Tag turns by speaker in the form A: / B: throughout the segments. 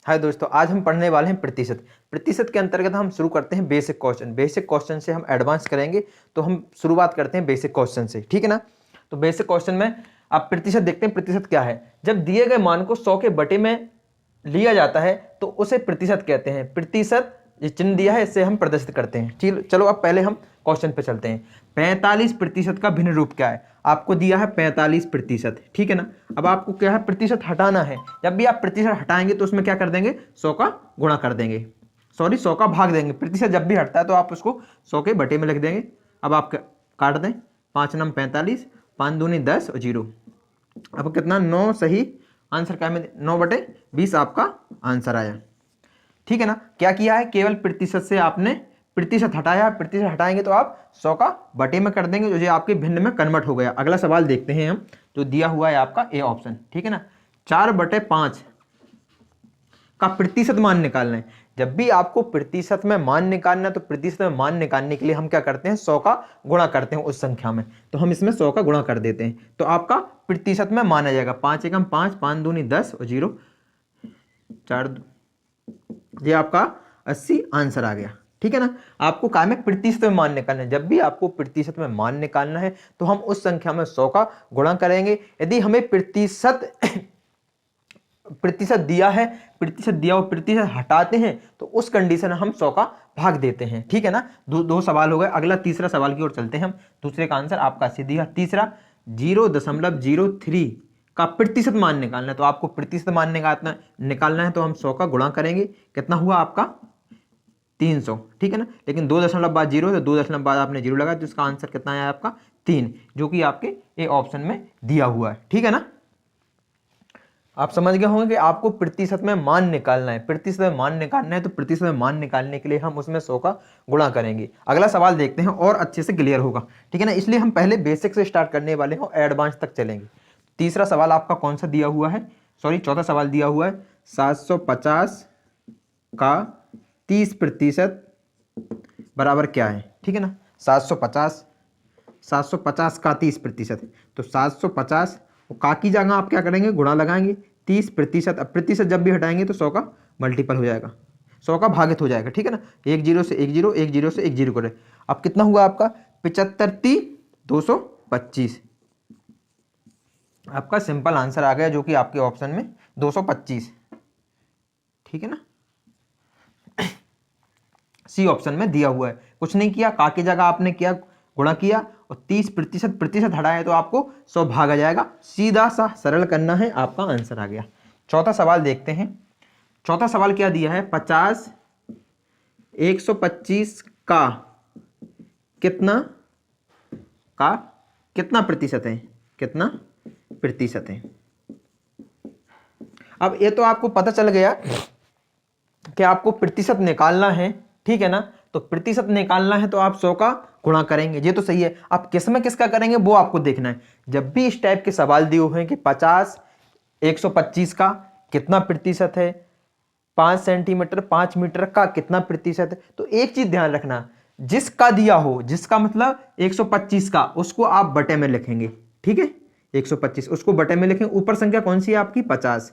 A: हाय दोस्तों, आज हम पढ़ने वाले हैं प्रतिशत। प्रतिशत के अंतर्गत हम शुरू करते हैं बेसिक क्वेश्चन। बेसिक क्वेश्चन से हम एडवांस करेंगे, तो हम शुरुआत करते हैं बेसिक क्वेश्चन से, ठीक है ना। तो बेसिक क्वेश्चन में आप प्रतिशत देखते हैं। प्रतिशत क्या है? जब दिए गए मान को 100 के बटे में लिया जाता है तो उसे प्रतिशत कहते हैं। प्रतिशत ये चिन्ह दिया है, इससे हम प्रदर्शित करते हैं। चलो अब पहले हम क्वेश्चन पे चलते हैं। 45% का भिन्न रूप क्या है? आपको दिया है 45%, ठीक है ना। अब आपको क्या है, प्रतिशत हटाना है। जब भी आप प्रतिशत हटाएंगे तो उसमें क्या कर देंगे, 100 का गुणा कर देंगे, 100 का भाग देंगे। प्रतिशत जब भी हटता है तो आप उसको 100 के बटे में लिख देंगे। अब आप काट दें, 5 9 45, 5 दूनी 10 और 0। अब कितना, 9 सही आंसर क्या है, 9/20 आपका आंसर आया, ठीक है ना। क्या किया है, केवल प्रतिशत से आपने प्रतिशत हटाया। प्रतिशत हटाएंगे तो आप 100 का बटे में कर देंगे, जो आपके भिन्न में कन्वर्ट हो गया। अगला सवाल देखते हैं हम, जो दिया हुआ है आपका ए ऑप्शन, ठीक है ना। 4/5 का प्रतिशत मान निकालना है। जब भी आपको प्रतिशत में मान निकालना है तो प्रतिशत में मान निकालने के लिए हम क्या करते हैं, 100 का गुणा करते हैं उस संख्या में। तो हम इसमें 100 का गुणा कर देते हैं, तो आपका प्रतिशत में माना जाएगा। 5 एकम 5, 5 दूनी 10 और 0, 4, ये आपका 80 आंसर आ गया, ठीक है ना। आपको काय में प्रतिशत में मान निकालना है। जब भी आपको प्रतिशत में मान निकालना है तो हम उस संख्या में 100 का गुणा करेंगे। यदि हमें प्रतिशत दिया है, प्रतिशत दिया और प्रतिशत हटाते हैं तो उस कंडीशन में हम 100 का भाग देते हैं, ठीक है ना। दो सवाल हो गए। अगला तीसरा सवाल की ओर चलते हैं हम। दूसरे का आंसर आपका सीधी है। तीसरा, 0.03 का प्रतिशत मान निकालना है। तो आपको प्रतिशत मान निकालना है तो हम 100 का गुणा करेंगे। कितना हुआ आपका, 300, ठीक है ना। लेकिन 2 बाद 0 है, 2 बाद आपने 0 लगाया तो इसका आंसर कितना आया आपका 3, जो कि आपके ए ऑप्शन में दिया हुआ है, ठीक है ना। आप समझ गए होंगे कि आपको प्रतिशत में मान निकालना है। प्रतिशत में मान निकालना है तो प्रतिशत में मान निकालने के लिए हम उसमें 100 का गुणा करेंगे। अगला सवाल देखते हैं और अच्छे से क्लियर होगा, ठीक है ना। इसलिए हम पहले बेसिक से स्टार्ट करने वाले हैं और एडवांस तक चलेंगे। तीसरा सवाल आपका कौन सा दिया हुआ है, चौथा सवाल दिया हुआ है। 750 का 30% बराबर क्या है, ठीक है ना। 750 का 30%, तो 750 का की जगह आप क्या करेंगे, गुणा लगाएंगे। 30%, अब प्रतिशत जब भी हटाएंगे तो 100 का मल्टीपल हो जाएगा, 100 का भागित हो जाएगा, ठीक है ना। 1 0 से 1 0, 1 0 से 1 0 करे। अब कितना हुआ आपका, 75 225। आपका सिंपल आंसर आ गया, जो कि आपके ऑप्शन में 225, ठीक है ना। सी ऑप्शन में दिया हुआ है। कुछ नहीं किया, का की जगह आपने किया गुणा किया और 30% हटाया तो आपको 100 भागा जाएगा। सीधा सा सरल करना है, आपका आंसर आ गया। चौथा सवाल देखते हैं। चौथा सवाल क्या दिया है, 50 125 का कितना प्रतिशत है, कितना प्रतिशत है। अब ये तो आपको पता चल गया कि आपको प्रतिशत निकालना है, ठीक है ना। तो प्रतिशत निकालना है तो आप 100 का गुणा करेंगे, ये तो सही है। आप किस में किसका करेंगे वो आपको देखना है। जब भी इस टाइप के सवाल दिए हुए हैं कि 50 125 का कितना प्रतिशत है, 5 सेंटीमीटर 5 मीटर का कितना प्रतिशत है, तो एक चीज ध्यान रखना, जिसका दिया हो, जिसका मतलब 125 का, उसको आप बटे में लिखेंगे, ठीक है। 125 उसको बटे में लिखेंगे, ऊपर संख्या कौन सी है आपकी 50।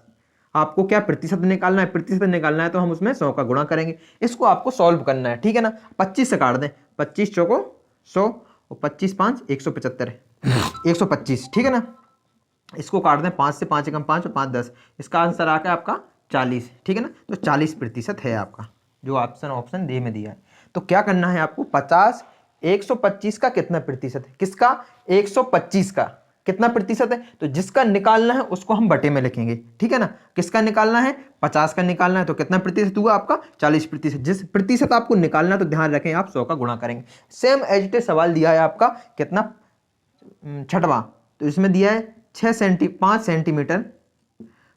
A: आपको क्या प्रतिशत निकालना है, प्रतिशत निकालना है तो हम उसमें 100 का गुणा करेंगे। इसको आपको सॉल्व करना है, ठीक है ना। 25 से काट दें, 25 चौको 100 और 25 5 175 125, ठीक है ना। इसको काट दें, 5 से 5 एकम 5 और 5 10, इसका आंसर आ गया आपका 40, ठीक है ना। तो 40% है आपका, जो ऑप्शन डी में दिया है। तो क्या करना है आपको, 50 125 का कितना प्रतिशत है, किसका 125 का कितना प्रतिशत है, तो जिसका निकालना है उसको हम बटे में लिखेंगे, ठीक है ना। किसका निकालना है, 50 का निकालना है, तो कितना प्रतिशत हुआ आपका 40%। जिस प्रतिशत आपको निकालना है तो ध्यान रखें आप 100 का गुणा करेंगे। सेम एज इट इज सवाल दिया है आपका कितना, छठवां, तो इसमें दिया है 5 सेंटीमीटर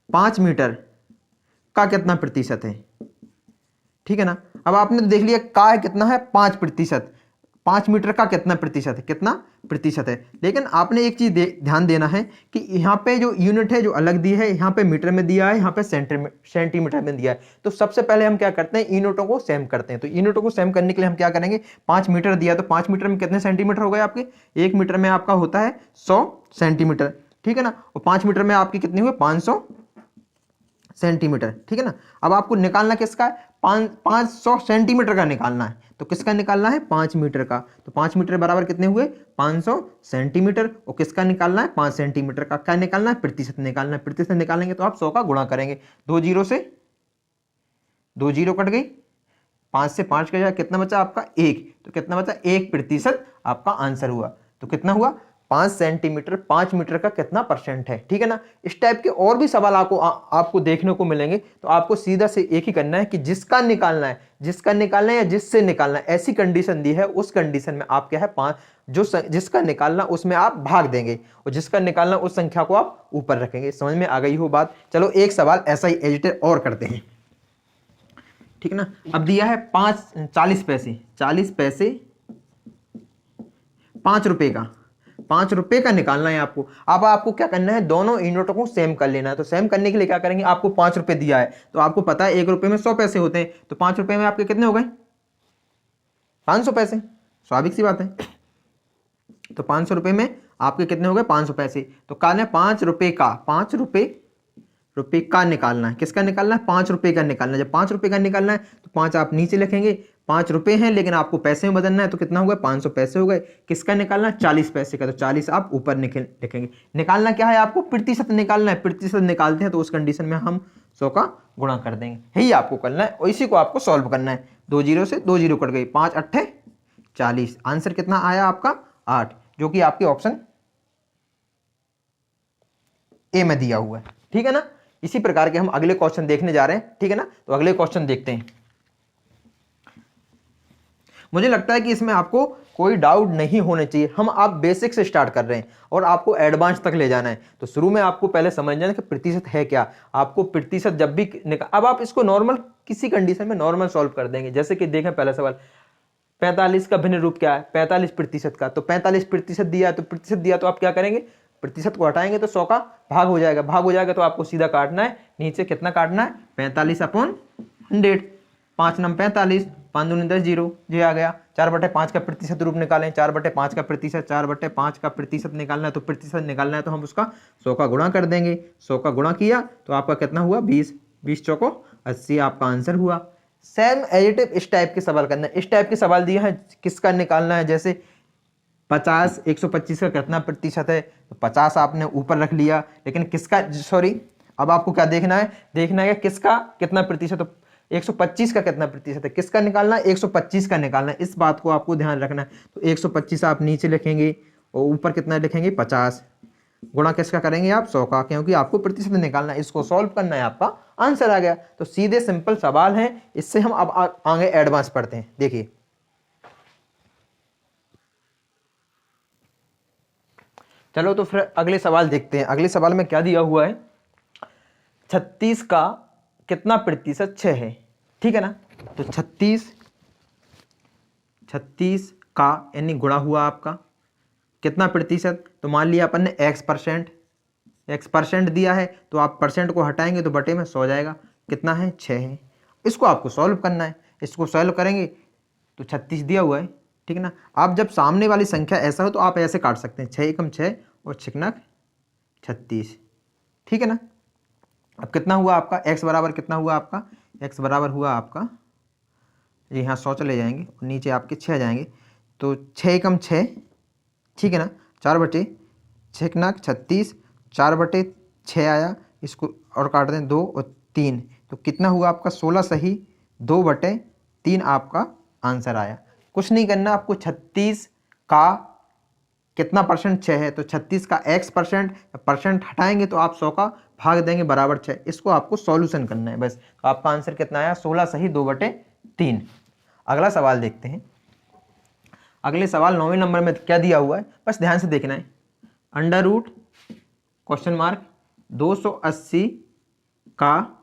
A: 5 मीटर का कितना प्रतिशत है, ठीक है ना। अब आपने देख लिया का है कितना है 5%, 5 मीटर का कितना प्रतिशत है, कितना प्रतिशत है। लेकिन आपने एक चीज ध्यान देना है कि यहाँ पे जो यूनिट है जो अलग दी है, यहाँ पे मीटर में दिया है, यहाँ पे सेंटीमीटर में दिया है। तो सबसे पहले हम क्या करते हैं, यूनिटों को सेम करते हैं। तो यूनिटों को सेम करने के लिए हम क्या करेंगे, 5 मीटर दिया तो 5 मीटर में कितने सेंटीमीटर हो गए आपके, 1 मीटर में आपका होता है 100 सेंटीमीटर, ठीक है ना। और 5 मीटर में आपकी कितनी हुई 500 सेंटीमीटर, ठीक है ना। अब आपको निकालना किसका है, 500 सेंटीमीटर का निकालना है। तो किसका निकालना है, 5 मीटर का। तो 5 मीटर बराबर कितने हुए, 500 सेंटीमीटर। और किसका निकालना है, 5 सेंटीमीटर का। क्या निकालना है, प्रतिशत निकालना है। प्रतिशत निकालेंगे तो आप 100 का गुणा करेंगे। 2 जीरो से 2 जीरो कट गई, 5 से 5 का कितना बचा आपका, 1। तो कितना बचा, 1% आपका आंसर हुआ। तो कितना हुआ, 5 सेंटीमीटर 5 मीटर का कितना परसेंट है, ठीक है ना। इस टाइप के और भी सवाल आपको देखने को मिलेंगे। तो आपको सीधा से एक ही करना है कि जिसका निकालना है या जिससे निकालना है, ऐसी कंडीशन दी है, उस कंडीशन में आप क्या है, 5 जिसका निकालना उसमें आप भाग देंगे और जिसका निकालना उस संख्या को आप ऊपर रखेंगे। समझ में आ गई हो बात। चलो एक सवाल ऐसा ही एडिटर और करते हैं, ठीक है ना। अब दिया है 40 पैसे 5 रुपए का, 5 रुपए का निकालना है आपको। अब आपको क्या करना है, दोनों यूनिटों को सेम कर लेना है। तो सेम करने के लिए क्या करेंगे, आपको 5 रुपए दिया है तो आपको पता है 1 रुपए में 100 पैसे होते हैं। तो 5 रुपए में आपके कितने हो गए, 500 पैसे। स्वाभाविक सी बात है। तो 500 रुपए में आपके कितने हो गए, 500 पैसे। तो कहना है 5 रुपए का निकालना है। किसका निकालना है, 5 रुपए का निकालना है। जब 5 रुपए का निकालना है तो 5 आप नीचे लिखेंगे। 5 रुपए हैं लेकिन आपको पैसे में बदलना है, तो कितना होगा, 500 पैसे हो गए। किसका निकालना है, 40 पैसे का। तो 40 आप ऊपर लिखेंगे। निकालना क्या है, आपको प्रतिशत निकालना है। प्रतिशत निकालते हैं तो उस कंडीशन में हम 100 का गुणा कर देंगे। यही आपको करना है और इसी को आपको सॉल्व करना है। 2 जीरो से 2 जीरो कट गई, 5 अट्ठे 40। आंसर कितना आया आपका, 8, जो कि आपके ऑप्शन ए में दिया हुआ है, ठीक है ना। इसी प्रकार के हम अगले क्वेश्चन देखने जा रहे हैं, ठीक है ना। तो अगले क्वेश्चन देखते हैं। मुझे लगता है कि इसमें आपको कोई डाउट नहीं होने चाहिए। हम आप बेसिक से स्टार्ट कर रहे हैं और आपको एडवांस तक ले जाना है। तो शुरू में आपको पहले समझना है कि प्रतिशत है क्या। आपको प्रतिशत जब भी अब आप इसको नॉर्मल किसी कंडीशन में नॉर्मल सॉल्व कर देंगे। जैसे कि देखें पहला सवाल, 45 का भिन्न रूप क्या है, 45% का। तो 45% दिया, तो प्रतिशत दिया तो आप क्या करेंगे, प्रतिशत को हटाएंगे तो 100 का भाग हो जाएगा। तो आपको सीधा काटना है, नीचे कितना काटना है, 45/100। 5 नम 45, 5 दूनी 10, 0 ये आ गया। 4/5 का प्रतिशत रूप निकालें। 4/5 का प्रतिशत, 4/5 का प्रतिशत निकालना है। तो प्रतिशत निकालना है तो हम उसका 100 का गुणा कर देंगे। 100 का गुणा किया तो आपका कितना हुआ, 20। 20 चौको 80 आपका आंसर हुआ। सेम एडिटिव इस टाइप के सवाल करना है। इस टाइप के सवाल दिया है, किसका निकालना है, जैसे 50 125 का कितना प्रतिशत है, तो 50 आपने ऊपर रख लिया। लेकिन किसका, सॉरी, अब आपको क्या देखना है किसका कितना प्रतिशत, तो 125 का कितना प्रतिशत है, किसका निकालना है, 125 का निकालना है। इस बात को आपको ध्यान रखना है। तो 125 आप नीचे लिखेंगे और ऊपर कितना लिखेंगे, 50। गुणा किसका करेंगे आप, 100 का, क्योंकि आपको प्रतिशत निकालना है। इसको सॉल्व करना है, आपका आंसर आ गया। तो सीधे सिंपल सवाल है। इससे हम अब आगे एडवांस पढ़ते हैं। देखिए चलो तो फिर अगले सवाल देखते हैं। अगले सवाल में क्या दिया हुआ है, 36 का कितना प्रतिशत 6 है, ठीक है ना। तो 36 का यानी गुणा हुआ आपका कितना प्रतिशत, तो मान लिया अपन ने x% दिया है। तो आप परसेंट को हटाएंगे तो बटे में 100 जाएगा। कितना है, 6 है। इसको आपको सॉल्व करना है। इसको सॉल्व करेंगे तो 36 दिया हुआ है, ठीक है ना। आप जब सामने वाली संख्या ऐसा हो तो आप ऐसे काट सकते हैं, 6 एकम 6 और 6 36, ठीक है ना। अब कितना हुआ आपका, x बराबर कितना हुआ आपका, x बराबर हुआ आपका, जी हाँ 100 चले जाएंगे और नीचे आपके 6 जाएंगे। तो 6 एकम 6, ठीक है ना, 4/6 36, 4/6 आया। इसको और काट दें 2 और 3, तो कितना हुआ आपका 16 सही, 2/3 आपका आंसर आया। कुछ नहीं करना आपको, 36 का कितना परसेंट 6 है, तो 36 का x% हटाएंगे तो आप 100 का भाग देंगे बराबर 6। इसको आपको सॉल्यूशन करना है बस। तो आपका आंसर कितना आया, 16 सही 2/3। अगला सवाल देखते हैं। अगले सवाल 9वें नंबर में क्या दिया हुआ है, बस ध्यान से देखना है। √ 280 का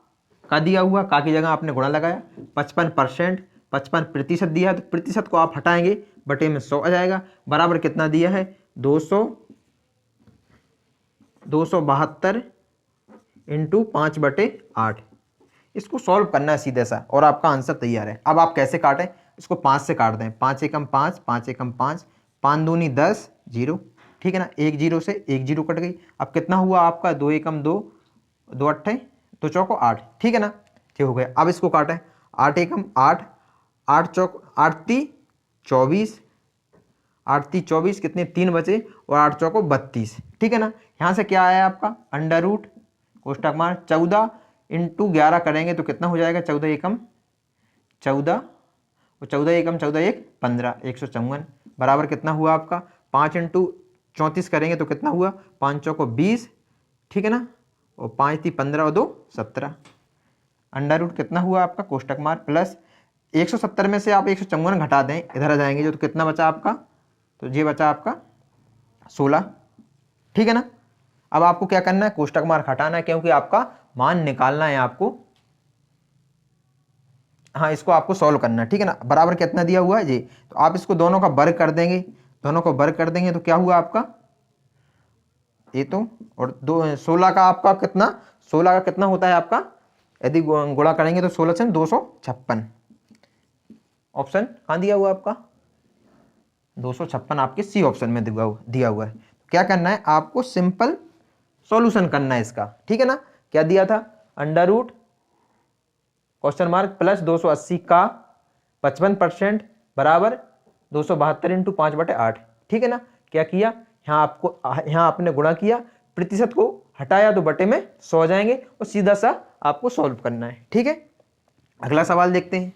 A: दिया हुआ, का की जगह आपने गुणा लगाया। 55% दिया है तो प्रतिशत को आप हटाएंगे, बटे में 100 आ जाएगा। बराबर कितना दिया है, 272 इंटू 5/8। इसको सॉल्व करना है सीधे सा और आपका आंसर तैयार है। अब आप कैसे काटें, इसको 5 से काट दें। 5 एकम 5, 5 एकम 5, 5 दूनी 10, 0, ठीक है ना। 1 0 से 1 0 कट गई। अब कितना हुआ आपका, 2 एकम 2, 2 अट्ठे दो चौको 8, ठीक है ना, ये हो गया। अब इसको काटें, 8 एकम 8, 8 चौक 8 ती 24, 8 ती 24 कितने 3 बचे और 8 चौको 32, ठीक है ना। यहाँ से क्या आया आपका अंडर रूट कोष्टक मार 14 इंटू 11 करेंगे तो कितना हो जाएगा 14 एकम 14 और 14 एकम 14 एक 15, 154 बराबर कितना हुआ आपका 5 इंटू 34 करेंगे तो कितना हुआ 5 चौको 20, ठीक है ना, और 5 ती 15 और 2 17, अंडर रूट कितना हुआ आपका कोष्टक मार प्लस 170 में से आप 154 घटा दें, इधर आ जाएंगे जो, तो कितना बचा आपका, तो ये बचा आपका 16, ठीक है ना। अब आपको क्या करना है कोष्टक मार्क हटाना है क्योंकि आपका मान निकालना है आपको, हाँ इसको आपको सॉल्व करना है, ठीक है ना। बराबर कितना दिया हुआ है जी, तो आप इसको दोनों का वर्ग कर देंगे, दोनों को वर्ग कर देंगे तो क्या हुआ आपका ये तो, और 16 का आपका कितना, 16 का कितना होता है आपका, यदि गुणा करेंगे तो 16 से 256, ऑप्शन कहाँ दिया हुआ आपका 256 आपके सी ऑप्शन में दिया हुआ है। क्या करना है आपको सिंपल सॉल्यूशन करना है इसका, ठीक है ना। क्या दिया था under root question mark plus 280 का 55% बराबर 272 इंटू 5/8, ठीक है ना। क्या किया यहाँ आपने गुणा किया, प्रतिशत को हटाया तो बटे में 100 हो जाएंगे और सीधा सा आपको सॉल्व करना है, ठीक है। अगला सवाल देखते हैं।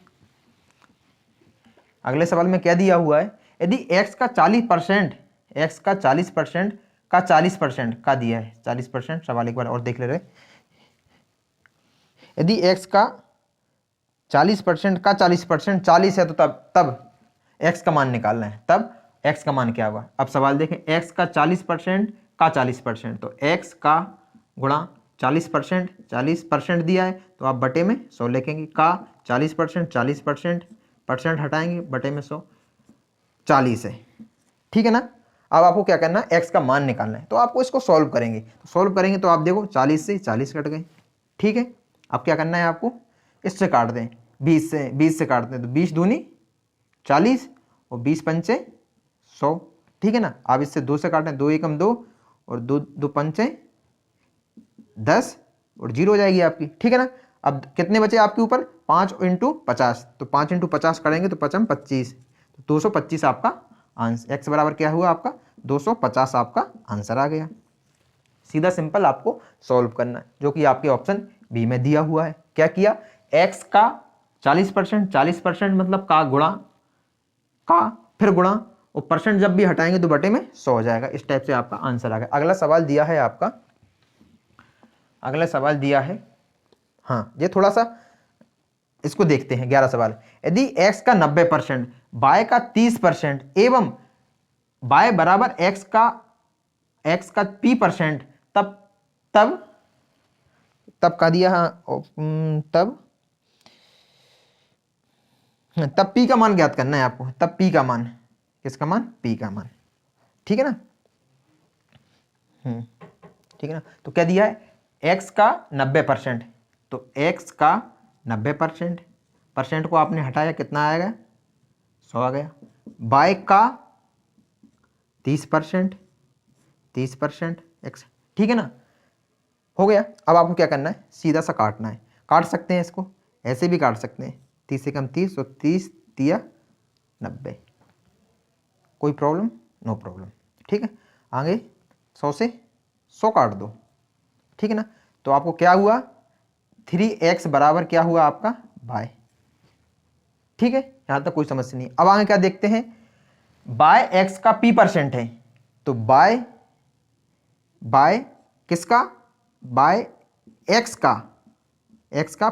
A: अगले सवाल में क्या दिया हुआ है, यदि x का 40%, x का 40% का 40% का दिया है 40%, सवाल एक बार और देख ले रहे, यदि x का 40% का 40% 40 है तो तब x का मान निकालना है, तब x का मान क्या होगा। अब सवाल देखें, x का 40% का 40%, तो x का गुणा 40%, 40% दिया है तो आप बटे में 100 लिखेंगे, का 40%, 40% परसेंट हटाएंगे बटे में 100, 40 है, ठीक है ना। अब आपको क्या करना है x का मान निकालना है, तो आपको इसको सॉल्व करेंगे, तो सॉल्व करेंगे तो आप देखो 40 से 40 कट गए, ठीक है। अब क्या करना है आपको इससे काट दें, 20 से काट दें तो 20 दूनी 40 और 20 पंचे 100, ठीक है ना। आप इससे 2 से काटें, 2 एकम 2 और 2 पंचे 10 और 0 हो जाएगी आपकी, ठीक है ना। अब कितने बचे आपके ऊपर 5 इंटू 50, तो 5 इंटू 50 करेंगे तो 5 25, तो 225 आपका आंसर, x बराबर क्या हुआ आपका 250 आपका आंसर आ गया। सीधा सिंपल आपको सॉल्व करना है जो कि आपके ऑप्शन बी में दिया हुआ है। क्या किया x का 40%, 40% मतलब का गुणा का फिर गुणा और परसेंट जब भी हटाएंगे तो बटे में 100 हो जाएगा, इस टाइप से आपका आंसर आ गया। अगला सवाल दिया है आपका, अगला सवाल दिया है, हाँ ये थोड़ा सा इसको देखते हैं। 11 सवाल, यदि x का 90%, y का 30% एवं y बराबर x का p%, तब का दिया, तब p का मान ज्ञात करना है आपको, तब p का मान, किसका मान p का मान, ठीक है ना। ठीक है ना। तो क्या दिया है x का 90%, तो x का 90% परसेंट को आपने हटाया कितना आएगा 100 आ गया, y का 30%, 30% x, ठीक है ना, हो गया। अब आपको क्या करना है सीधा सा काटना है, काट सकते हैं इसको ऐसे भी काट सकते हैं, 30 से कम 30 और 30 तिया 90, कोई प्रॉब्लम नो प्रॉब्लम, ठीक है। आगे 100 से 100 काट दो, ठीक है ना। तो आपको क्या हुआ 3x बराबर क्या हुआ आपका y, ठीक है, यहां तक कोई समस्या नहीं। अब आगे क्या देखते हैं, बाय x का p% है, तो बाय किसका, बाय x का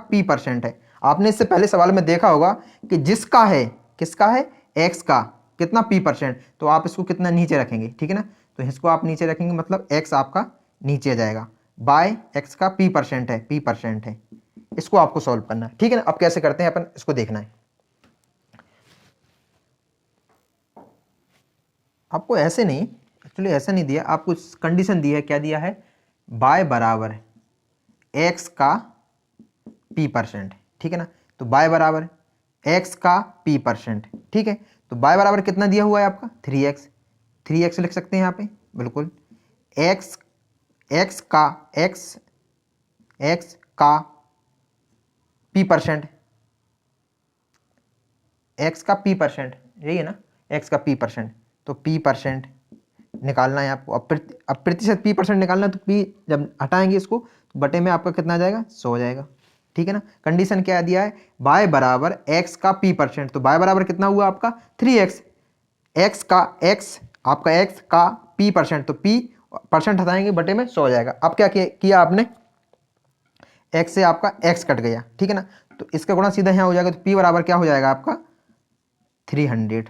A: p% है। आपने इससे पहले सवाल में देखा होगा कि जिसका है किसका है x का कितना p%, तो आप इसको कितना नीचे रखेंगे, ठीक है ना। तो इसको आप नीचे रखेंगे मतलब x आपका नीचे आ जाएगा, बाय x का p% है, इसको आपको सॉल्व करना है, ठीक है ना। अब कैसे करते हैं अपन इसको देखना है। आपको ऐसे नहीं, एक्चुअली ऐसा नहीं दिया, आपको कंडीशन दी है, क्या दिया है y बराबर x का p%, ठीक है ना। तो y बराबर x का p%, ठीक है। तो y बराबर कितना दिया हुआ है आपका 3x लिख सकते हैं यहाँ पे बिल्कुल, x का पी परसेंट, एक्स का पी परसेंट, यही है ना, एक्स का पी परसेंट, तो पी परसेंट निकालना है आपको। अब प्रतिशत पी परसेंट निकालना है, तो पी जब हटाएंगे इसको तो बटे में आपका कितना आ जाएगा, 100 हो जाएगा। ठीक है ना। कंडीशन क्या दिया है, y बराबर एक्स का पी परसेंट, तो y बराबर कितना हुआ आपका 3x, एक्स का एक्स आपका एक्स का पी परसेंट, तो पी परसेंट हटाएंगे बटे में 100 हो जाएगा। अब क्या किया आपने, एक्स से आपका एक्स कट गया, ठीक है ना, तो इसका गुणा सीधा यहाँ हो जाएगा, तो पी बराबर क्या हो जाएगा आपका 300,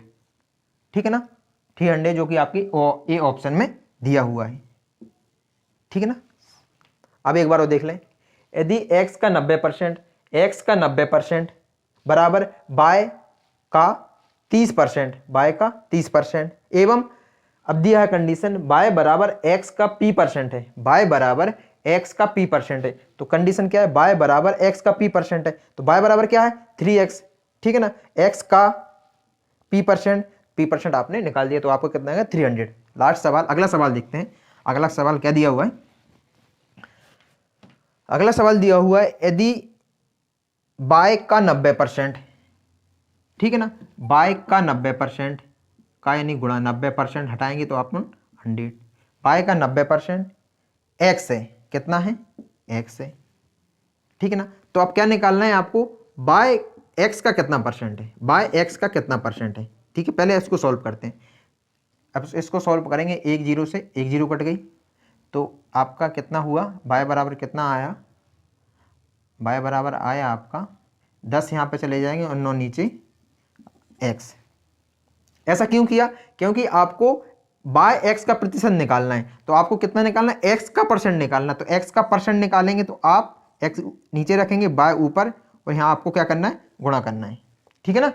A: ठीक है ना, 300 जो कि आपकी ए ऑप्शन में दिया हुआ है। ठीक है ना। अब एक बार वो देख लें, यदि x का 90%, x का 90% बराबर y का 30%, y का 30%, एवं अब दिया है कंडीशन y बराबर x का p परसेंट है, y बराबर x का p परसेंट है, तो कंडीशन क्या है, y बराबर x का p परसेंट है, तो y बराबर क्या है 3x, ठीक है ना, x का p परसेंट आपने निकाल दिया, तो आपको कितना आएगा 300। लास्ट सवाल, अगला सवाल देखते हैं। अगला सवाल क्या दिया हुआ है, अगला सवाल दिया हुआ है, यदि y का 90%, ठीक है ना, y का 90% का यानी गुणा 90% हटाएंगे तो आप 100, y का 90% x है, कितना है x है, ठीक है ना। तो अब क्या निकालना है आपको, y x का कितना परसेंट है, y x का कितना परसेंट है, ठीक है। पहले इसको सॉल्व करते हैं। अब इसको सॉल्व करेंगे, एक जीरो से एक जीरो कट गई, तो आपका कितना हुआ, y बराबर कितना आया, y बराबर आया आपका 10, यहाँ पे चले जाएंगे और 9 नीचे x। ऐसा क्यों किया, क्योंकि आपको बाय x का प्रतिशत निकालना है, तो आपको कितना निकालना है, x का परसेंट निकालना है, तो x का परसेंट निकालेंगे तो आप x नीचे रखेंगे, बाय ऊपर, और यहाँ आपको क्या करना है, गुणा करना है, ठीक है ना।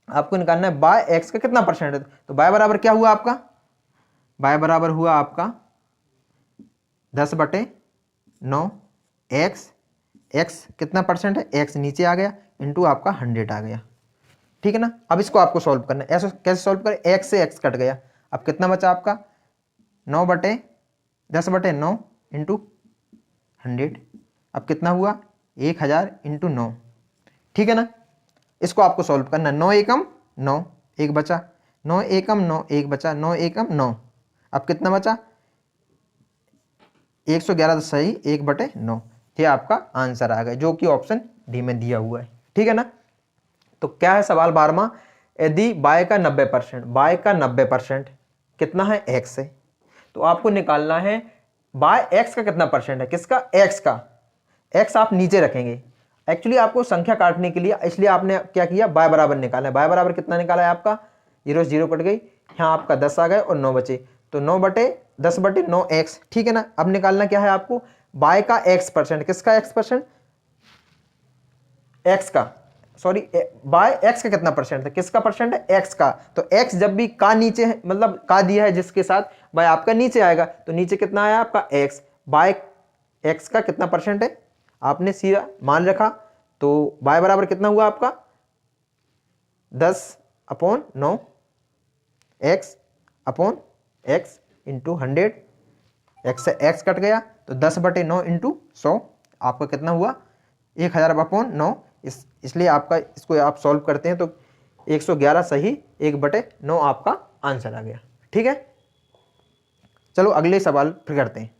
A: आपको निकालना है बाय x का कितना परसेंट है, तो बाय बराबर क्या हुआ आपका, बाय बराबर हुआ आपका 10/9, x कितना परसेंट है, x नीचे आ गया, इंटू आपका 100 आ गया, ठीक है ना। अब इसको आपको सॉल्व करना है, ऐसे कैसे सॉल्व करें, x से x कट गया, अब कितना बचा आपका 9/10/9 इंटू 100, अब कितना हुआ 1000 इंटू 9, ठीक है ना। इसको आपको सॉल्व करना है, 9 एकम 9, एक बचा, 9 एकम 9, एक बचा, 9 एकम 9, अब कितना बचा 111 सही 1/9, ये आपका आंसर आ गया, जो कि ऑप्शन डी में दिया हुआ है, ठीक है ना। तो क्या है सवाल 12वां, यदि y का 90%, y का 90% कितना है, x है, तो आपको निकालना है y x का कितना परसेंट है, किसका, x का, x आप नीचे रखेंगे। एक्चुअली आपको संख्या काटने के लिए, इसलिए आपने क्या किया, y बराबर निकाला है, y बराबर कितना निकाला है आपका 0 0 कट गई, यहाँ आपका 10 आ गए और 9 बचे, तो 9/10/9x, ठीक है ना। अब निकालना क्या है आपको, y का x परसेंट, किसका x परसेंट, x का, सॉरी बाय x का कितना परसेंट है, किसका परसेंट है, x का, तो x जब भी का नीचे है, मतलब का दिया है जिसके साथ, बाय आपका नीचे आएगा, तो नीचे कितना आया आपका x, बाय x का कितना परसेंट है, आपने सीधा मान रखा, तो y बराबर कितना हुआ आपका 10/9 x/x इंटू 100, x से x कट गया, तो 10/9 इंटू 100, आपका कितना हुआ 1000/9, इसलिए आपका इसको आप सॉल्व करते हैं तो 111 सही 1/9 आपका आंसर आ गया, ठीक है। चलो अगले सवाल फिर करते हैं।